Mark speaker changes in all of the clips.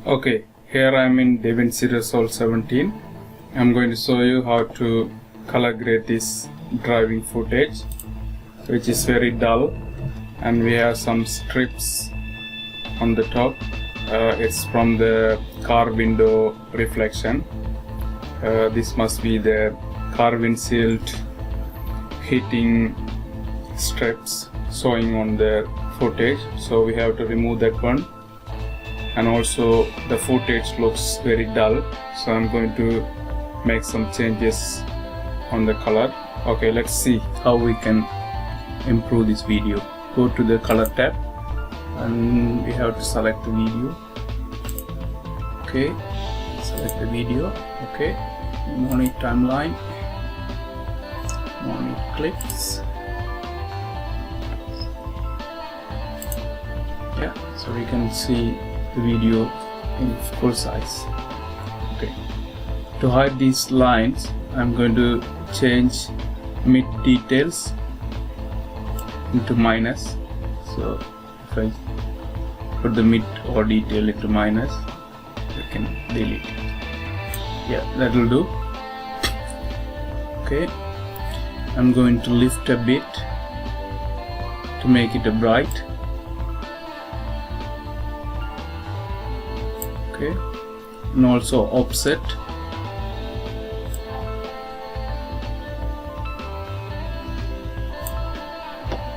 Speaker 1: Okay, here I am in Davinci Resolve 17. I'm going to show you how to color grade this driving footage, which is very dull, and we have some strips on the top. It's from the car window reflection. This must be the car windshield heating strips showing on the footage, so we have to remove that one. And also the footage looks very dull, so I'm going to make some changes on the color. Okay, let's see how we can improve this video. Go to the color tab and we have to select the video. Okay, select the video. Okay, monitor timeline, monitor clips. Yeah, so we can see the video in full size. Okay, to hide these lines, I'm going to change mid details into minus. So if I put the mid or detail into minus, I can delete it. Yeah, that will do. Okay, I'm going to lift a bit to make it a bright. Okay, and also offset.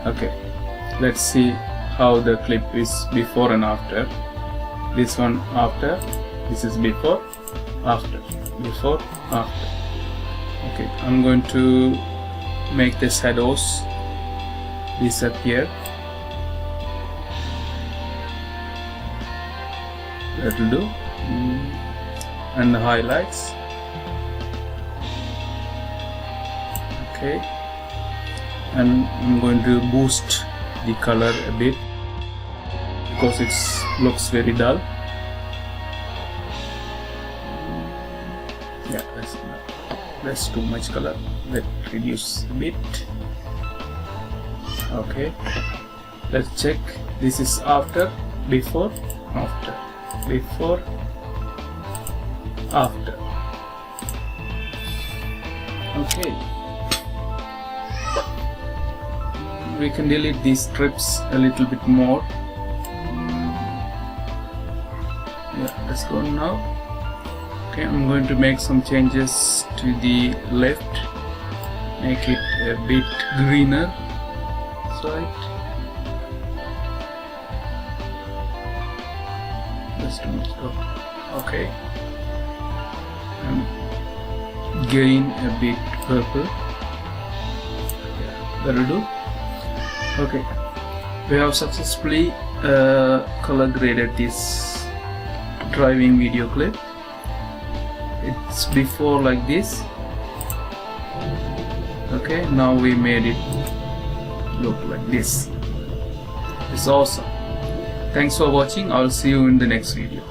Speaker 1: Okay, let's see how the clip is before and after. This one after, this is before, after, before, after. Okay, I'm going to make the shadows disappear. That will do. And the highlights. Okay, and I'm going to boost the color a bit because it looks very dull. Yeah, that's too much color. Let's reduce a bit. Okay, let's check. This is after, before, after, before, after. Okay, we can delete these strips a little bit more. Yeah, let's go now. Okay, I'm going to make some changes to the left, make it a bit greener side. That's too much. Okay, and gain a bit purple. Yeah, that'll do. Okay, we have successfully color graded this driving video clip. It's before like this. Okay, now we made it look like this. It's awesome. Thanks for watching. I'll see you in the next video.